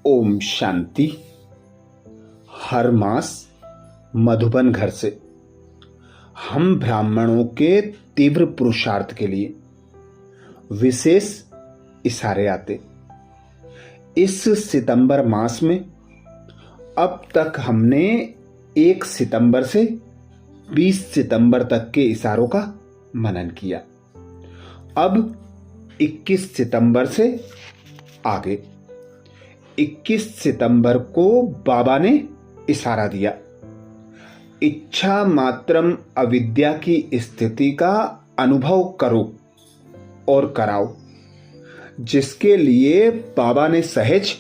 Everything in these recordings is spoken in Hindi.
ओम शांति। हर मास मधुबन घर से हम ब्राह्मणों के तीव्र पुरुषार्थ के लिए विशेष इशारे आते। इस सितंबर मास में अब तक हमने 1 सितंबर से 20 सितंबर तक के इशारों का मनन किया। अब 21 सितंबर से आगे 21 सितंबर को बाबा ने इशारा दिया, इच्छा मात्रम अविद्या की स्थिति का अनुभव करो और कराओ, जिसके लिए बाबा ने सहज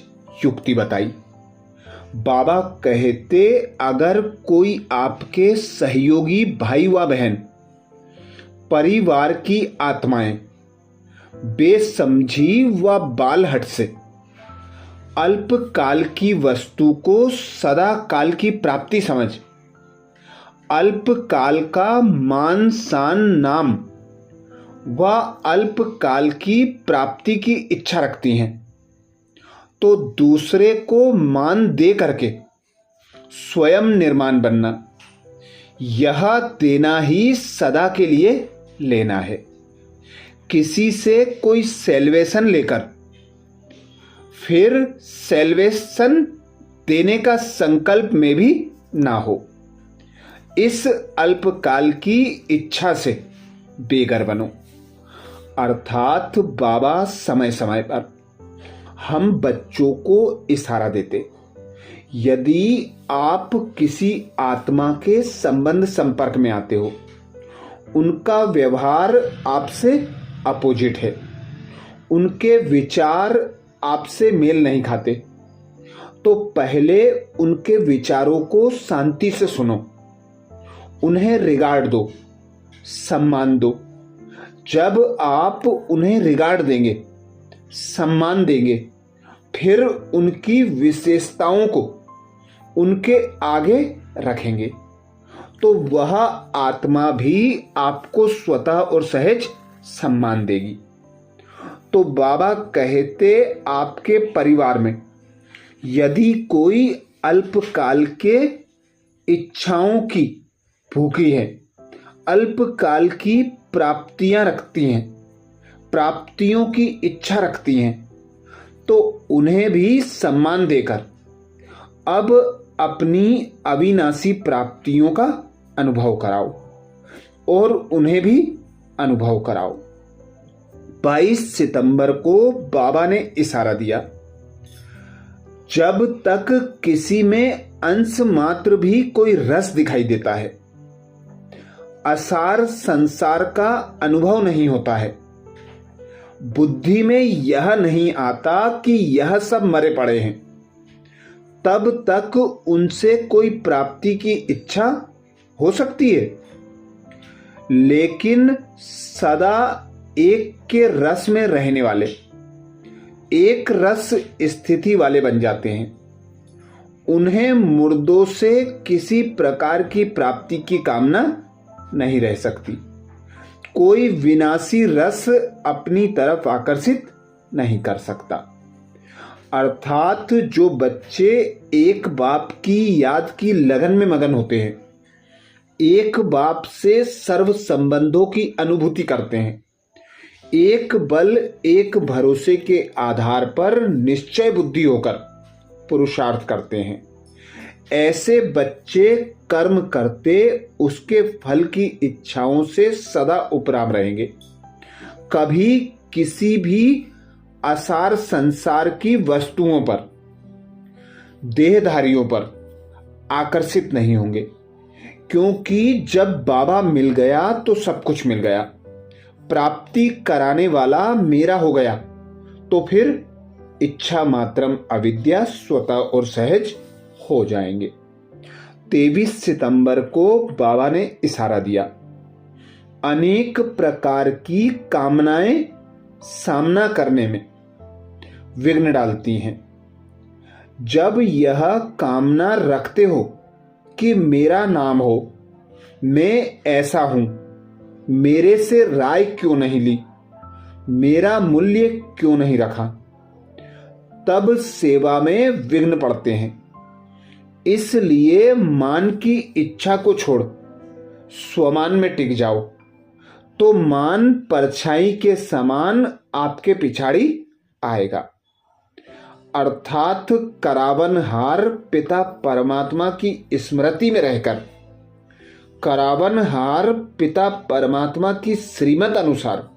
युक्ति बताई। बाबा कहते, अगर कोई आपके सहयोगी भाई व बहन, परिवार की आत्माएं बेसमझी व बालहट से अल्पकाल की वस्तु को सदा काल की प्राप्ति समझ अल्पकाल का मान शान नाम व अल्पकाल की प्राप्ति की इच्छा रखती हैं, तो दूसरे को मान दे करके स्वयं निर्माण बनना, यह देना ही सदा के लिए लेना है। किसी से कोई सेल्वेशन लेकर फिर सेल्वेशन देने का संकल्प में भी ना हो। इस अल्पकाल की इच्छा से बेघर बनो। अर्थात बाबा समय समय पर हम बच्चों को इशारा देते, यदि आप किसी आत्मा के संबंध संपर्क में आते हो, उनका व्यवहार आपसे अपोजिट है, उनके विचार आपसे मेल नहीं खाते, तो पहले उनके विचारों को शांति से सुनो, उन्हें रिगार्ड दो, सम्मान दो। जब आप उन्हें रिगार्ड देंगे, सम्मान देंगे, फिर उनकी विशेषताओं को उनके आगे रखेंगे, तो वह आत्मा भी आपको स्वतः और सहज सम्मान देगी। तो बाबा कहते, आपके परिवार में यदि कोई अल्पकाल के इच्छाओं की भूखी है, अल्पकाल की प्राप्तियां रखती हैं, प्राप्तियों की इच्छा रखती हैं, तो उन्हें भी सम्मान देकर अब अपनी अविनाशी प्राप्तियों का अनुभव कराओ और उन्हें भी अनुभव कराओ। 22 सितंबर को बाबा ने इशारा दिया, जब तक किसी में अंश मात्र भी कोई रस दिखाई देता है, असार संसार का अनुभव नहीं होता है, बुद्धि में यह नहीं आता कि यह सब मरे पड़े हैं, तब तक उनसे कोई प्राप्ति की इच्छा हो सकती है। लेकिन सदा एक के रस में रहने वाले एक रस स्थिति वाले बन जाते हैं। उन्हें मुर्दों से किसी प्रकार की प्राप्ति की कामना नहीं रह सकती। कोई विनाशी रस अपनी तरफ आकर्षित नहीं कर सकता। अर्थात जो बच्चे एक बाप की याद की लगन में मगन होते हैं, एक बाप से सर्व संबंधों की अनुभूति करते हैं, एक बल एक भरोसे के आधार पर निश्चय बुद्धि होकर पुरुषार्थ करते हैं, ऐसे बच्चे कर्म करते उसके फल की इच्छाओं से सदा उपराम रहेंगे। कभी किसी भी असार संसार की वस्तुओं पर, देहधारियों पर आकर्षित नहीं होंगे, क्योंकि जब बाबा मिल गया तो सब कुछ मिल गया। प्राप्ति कराने वाला मेरा हो गया, तो फिर इच्छा मात्रम अविद्या स्वतः और सहज हो जाएंगे। 23 सितंबर को बाबा ने इशारा दिया, अनेक प्रकार की कामनाएं सामना करने में विघ्न डालती हैं। जब यह कामना रखते हो कि मेरा नाम हो, मैं ऐसा हूं, मेरे से राय क्यों नहीं ली, मेरा मूल्य क्यों नहीं रखा, तब सेवा में विघ्न पड़ते हैं। इसलिए मान की इच्छा को छोड़ स्वमान में टिक जाओ, तो मान परछाई के समान आपके पिछाड़ी आएगा। अर्थात करावनहार पिता परमात्मा की स्मृति में रहकर, करावनहार पिता परमात्मा की श्रीमत अनुसार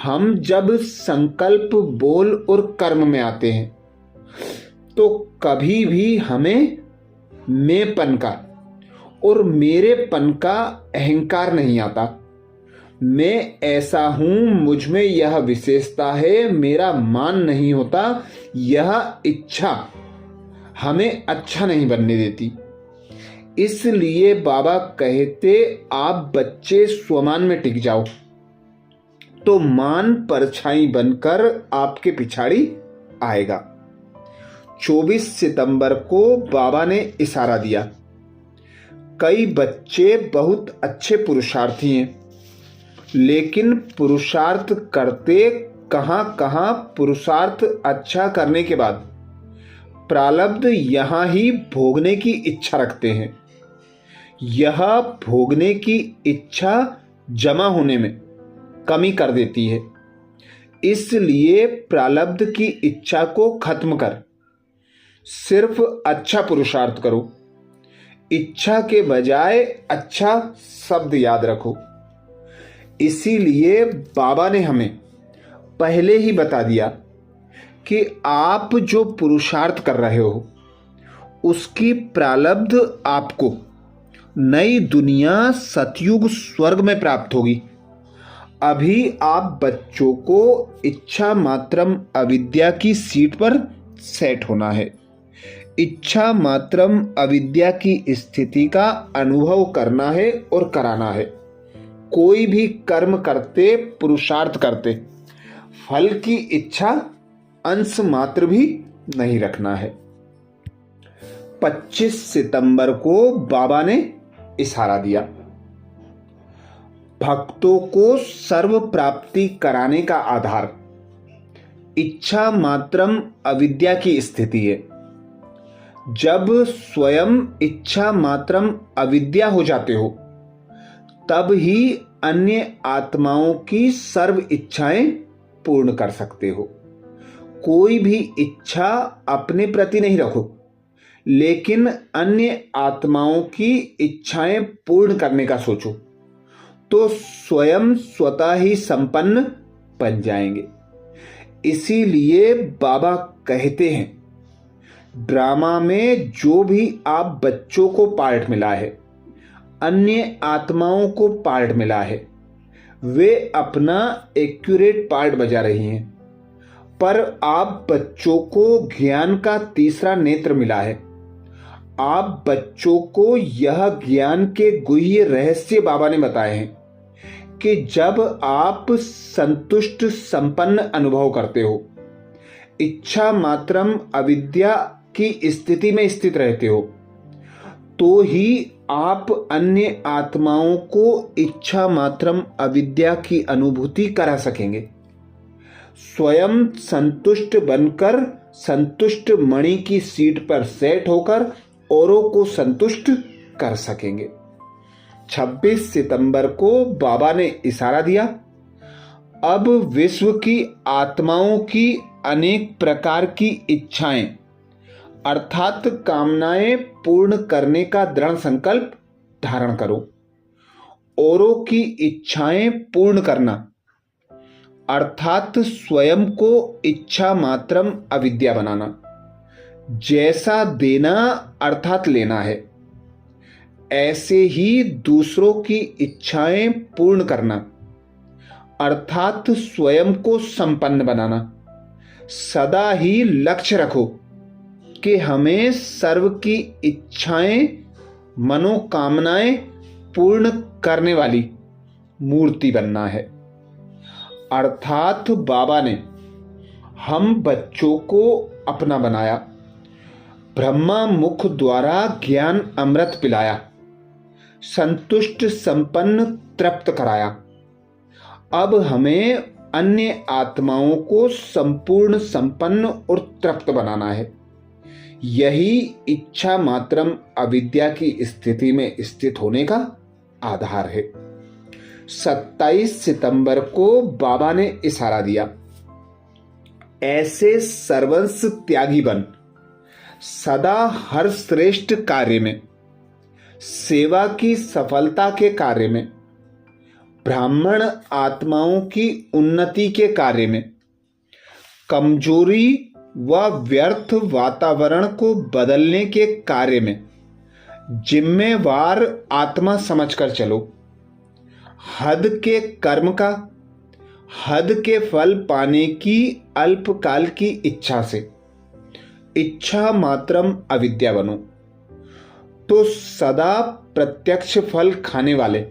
हम जब संकल्प, बोल और कर्म में आते हैं तो कभी भी हमें मैंपन का और मेरेपन का अहंकार नहीं आता। मैं ऐसा हूं, मुझ में यह विशेषता है, मेरा मान नहीं होता। यह इच्छा हमें अच्छा नहीं बनने देती। इसलिए बाबा कहते, आप बच्चे स्वमान में टिक जाओ, तो मान परछाई बनकर आपके पिछाड़ी आएगा। 24 सितंबर को बाबा ने इशारा दिया। कई बच्चे बहुत अच्छे पुरुषार्थी हैं, लेकिन पुरुषार्थ करते कहां पुरुषार्थ अच्छा करने के बाद प्रारब्ध यहां ही भोगने की इच्छा रखते हैं। यह भोगने की इच्छा जमा होने में कमी कर देती है। इसलिए प्रारब्ध की इच्छा को खत्म कर सिर्फ अच्छा पुरुषार्थ करो। इच्छा के बजाय अच्छा शब्द याद रखो। इसीलिए बाबा ने हमें पहले ही बता दिया कि आप जो पुरुषार्थ कर रहे हो उसकी प्रारब्ध आपको नई दुनिया सतयुग स्वर्ग में प्राप्त होगी। अभी आप बच्चों को इच्छा मात्रम अविद्या की सीट पर सेट होना है। इच्छा मात्रम अविद्या की स्थिति का अनुभव करना है और कराना है। कोई भी कर्म करते, पुरुषार्थ करते, फल की इच्छा अंश मात्र भी नहीं रखना है। 25 सितंबर को बाबा ने इशारा दिया। भक्तों को सर्व प्राप्ति कराने का आधार इच्छा मात्रम अविद्या की स्थिति है। जब स्वयं इच्छा मात्रम अविद्या हो जाते हो, तब ही अन्य आत्माओं की सर्व इच्छाएं पूर्ण कर सकते हो। कोई भी इच्छा अपने प्रति नहीं रखो, लेकिन अन्य आत्माओं की इच्छाएं पूर्ण करने का सोचो, तो स्वयं स्वतः ही संपन्न बन जाएंगे। इसीलिए बाबा कहते हैं, ड्रामा में जो भी आप बच्चों को पार्ट मिला है, अन्य आत्माओं को पार्ट मिला है, वे अपना एक्यूरेट पार्ट बजा रही हैं, पर आप बच्चों को ज्ञान का तीसरा नेत्र मिला है। आप बच्चों को यह ज्ञान के गुह्य रहस्य बाबा ने बताए हैं कि जब आप संतुष्ट संपन्न अनुभव करते हो, इच्छा मात्रम अविद्या की स्थिति में स्थित रहते हो, तो ही आप अन्य आत्माओं को इच्छा मात्रम अविद्या की अनुभूति करा सकेंगे। स्वयं संतुष्ट बनकर संतुष्ट मणि की सीट पर सेट होकर औरों को संतुष्ट कर सकेंगे। 26 सितंबर को बाबा ने इशारा दिया। अब विश्व की आत्माओं की अनेक प्रकार की इच्छाएं अर्थात कामनाएं पूर्ण करने का दृढ़ संकल्प धारण करो। औरों की इच्छाएं पूर्ण करना अर्थात स्वयं को इच्छा मात्रम अविद्या बनाना। जैसा देना अर्थात लेना है, ऐसे ही दूसरों की इच्छाएं पूर्ण करना अर्थात स्वयं को संपन्न बनाना। सदा ही लक्ष्य रखो कि हमें सर्व की इच्छाएं, मनोकामनाएं पूर्ण करने वाली मूर्ति बनना है। अर्थात बाबा ने हम बच्चों को अपना बनाया, ब्रह्मा मुख द्वारा ज्ञान अमृत पिलाया, संतुष्ट संपन्न तृप्त कराया। अब हमें अन्य आत्माओं को संपूर्ण संपन्न और तृप्त बनाना है। यही इच्छा मात्रम अविद्या की स्थिति में स्थित होने का आधार है। 27 सितंबर को बाबा ने इशारा दिया, ऐसे सर्वंस त्यागी बन, सदा हर श्रेष्ठ कार्य में, सेवा की सफलता के कार्य में, ब्राह्मण आत्माओं की उन्नति के कार्य में, कमजोरी व व्यर्थ वातावरण को बदलने के कार्य में जिम्मेवार आत्मा समझकर चलो। हद के कर्म का, हद के फल पाने की अल्पकाल की इच्छा से इच्छा मात्रम अविद्या बनो, तो सदा प्रत्यक्ष फल खाने वाले,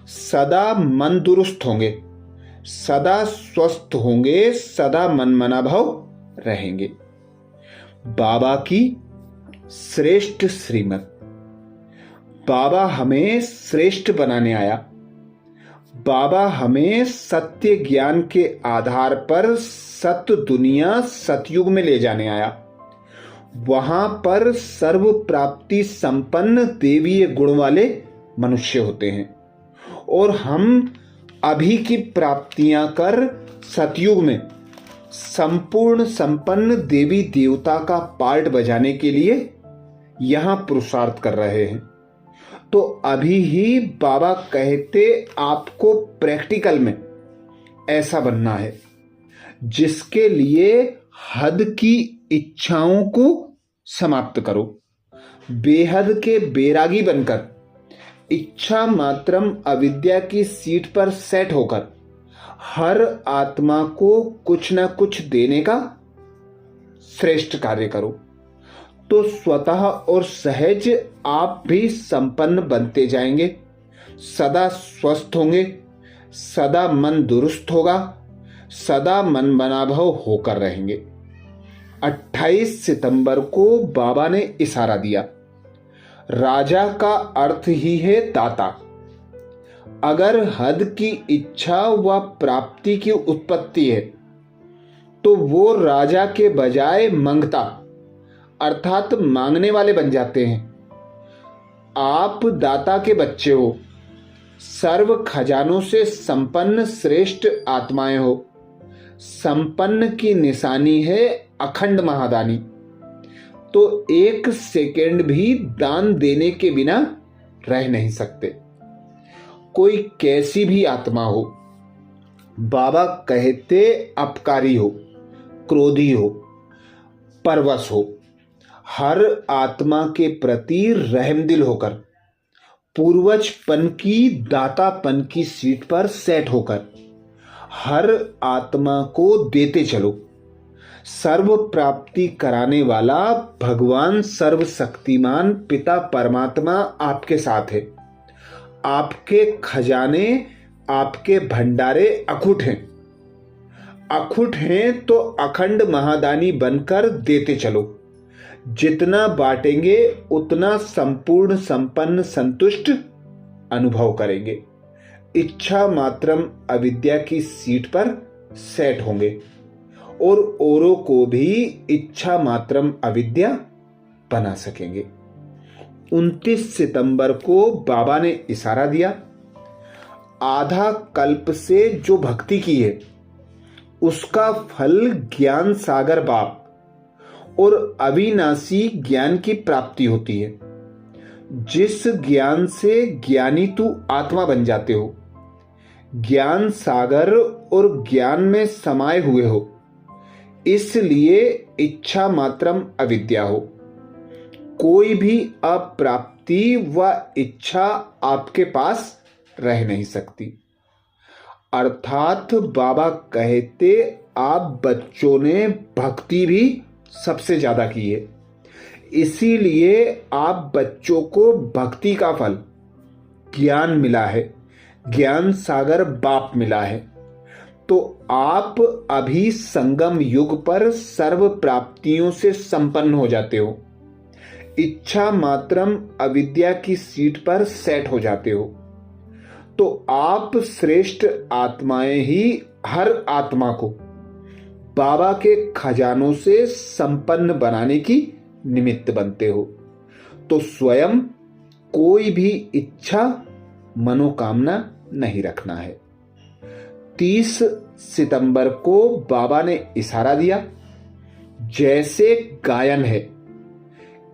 सदा मन दुरुस्त होंगे, सदा स्वस्थ होंगे, सदा मनमना भाव रहेंगे। बाबा की श्रेष्ठ श्रीमत। बाबा हमें श्रेष्ठ बनाने आया। बाबा हमें सत्य ज्ञान के आधार पर सत्य दुनिया सतयुग में ले जाने आया। वहां पर सर्व प्राप्ति संपन्न देवीय गुण वाले मनुष्य होते हैं और हम अभी की प्राप्तियां कर सतयुग में संपूर्ण संपन्न देवी देवता का पार्ट बजाने के लिए यहां पुरुषार्थ कर रहे हैं। तो अभी ही बाबा कहते आपको प्रैक्टिकल में ऐसा बनना है, जिसके लिए हद की इच्छाओं को समाप्त करो, बेहद के बैरागी बनकर इच्छा मात्रम अविद्या की सीट पर सेट होकर हर आत्मा को कुछ न कुछ देने का श्रेष्ठ कार्य करो, तो स्वतः और सहज आप भी संपन्न बनते जाएंगे, सदा स्वस्थ होंगे, सदा मन दुरुस्त होगा, सदा मन बनाभव होकर रहेंगे। 28 सितंबर को बाबा ने इशारा दिया, राजा का अर्थ ही है दाता। अगर हद की इच्छा व प्राप्ति की उत्पत्ति है तो वो राजा के बजाय मंगता अर्थात मांगने वाले बन जाते हैं। आप दाता के बच्चे हो, सर्व खजानों से संपन्न श्रेष्ठ आत्माएं हो। संपन्न की निशानी है अखंड महादानी। तो एक सेकेंड भी दान देने के बिना रह नहीं सकते। कोई कैसी भी आत्मा हो, बाबा कहते अपकारी हो, क्रोधी हो, परवश हो, हर आत्मा के प्रति रहमदिल होकर पूर्वजपन की दातापन की सीट पर सेट होकर हर आत्मा को देते चलो। सर्व प्राप्ति कराने वाला भगवान सर्वशक्तिमान पिता परमात्मा आपके साथ है। आपके खजाने, आपके भंडारे अखुट हैं। अखुट हैं तो अखंड महादानी बनकर देते चलो। जितना बांटेंगे उतना संपूर्ण संपन्न संतुष्ट अनुभव करेंगे। इच्छा मात्रम अविद्या की सीट पर सेट होंगे और औरों को भी इच्छा मात्रम अविद्या बना सकेंगे। 29 सितंबर को बाबा ने इशारा दिया, आधा कल्प से जो भक्ति की है उसका फल ज्ञान सागर बाप और अविनाशी ज्ञान की प्राप्ति होती है। जिस ज्ञान से ज्ञानी तू आत्मा बन जाते हो, ज्ञान सागर और ज्ञान में समाये हुए हो, इसलिए इच्छा मात्रम अविद्या हो। कोई भी अप्राप्ति व इच्छा आपके पास रह नहीं सकती। अर्थात बाबा कहते आप बच्चों ने भक्ति भी सबसे ज्यादा की है, इसीलिए आप बच्चों को भक्ति का फल ज्ञान मिला है, ज्ञान सागर बाप मिला है। तो आप अभी संगम युग पर सर्व प्राप्तियों से संपन्न हो जाते हो। इच्छा मात्रम अविद्या की सीट पर सेट हो जाते हो। तो आप श्रेष्ठ आत्माएं ही हर आत्मा को बाबा के खजानों से संपन्न बनाने की निमित्त बनते हो। तो स्वयं कोई भी इच्छा मनोकामना नहीं रखना है। 30 सितंबर को बाबा ने इशारा दिया, जैसे गायन है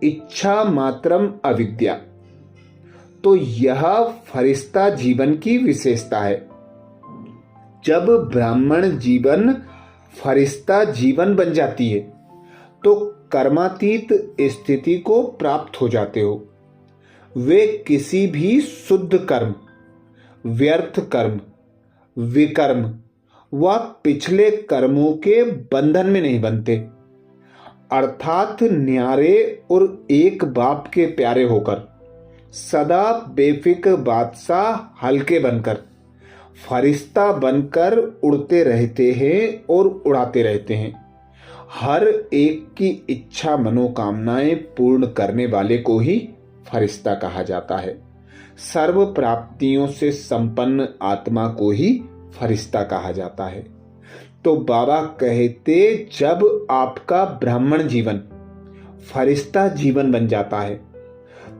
इच्छा मात्रम अविद्या, तो यह फरिश्ता जीवन की विशेषता है। जब ब्राह्मण जीवन फरिश्ता जीवन बन जाती है तो कर्मातीत स्थिति को प्राप्त हो जाते हो। वे किसी भी शुद्ध कर्म, व्यर्थ कर्म, विकर्म व पिछले कर्मों के बंधन में नहीं बनते, अर्थात न्यारे और एक बाप के प्यारे होकर सदा बेफिक्र बादशाह हल्के बनकर फरिश्ता बनकर उड़ते रहते हैं और उड़ाते रहते हैं। हर एक की इच्छा मनोकामनाएं पूर्ण करने वाले को ही फरिश्ता कहा जाता है। सर्व प्राप्तियों से संपन्न आत्मा को ही फरिश्ता कहा जाता है। तो बाबा कहते, जब आपका ब्राह्मण जीवन फरिश्ता जीवन बन जाता है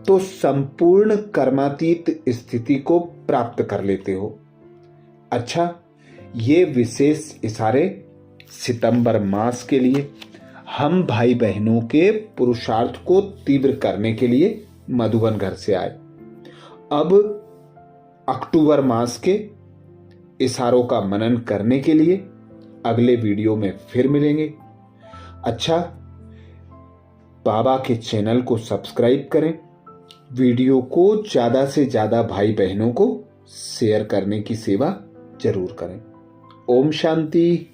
तो संपूर्ण कर्मातीत स्थिति को प्राप्त कर लेते हो। अच्छा, ये विशेष इशारे सितंबर मास के लिए हम भाई बहनों के पुरुषार्थ को तीव्र करने के लिए मधुबन घर से आए। अब अक्टूबर मास के इशारों का मनन करने के लिए अगले वीडियो में फिर मिलेंगे। अच्छा, बाबा के चैनल को सब्सक्राइब करें, वीडियो को ज़्यादा से ज़्यादा भाई बहनों को शेयर करने की सेवा जरूर करें। ओम शांति।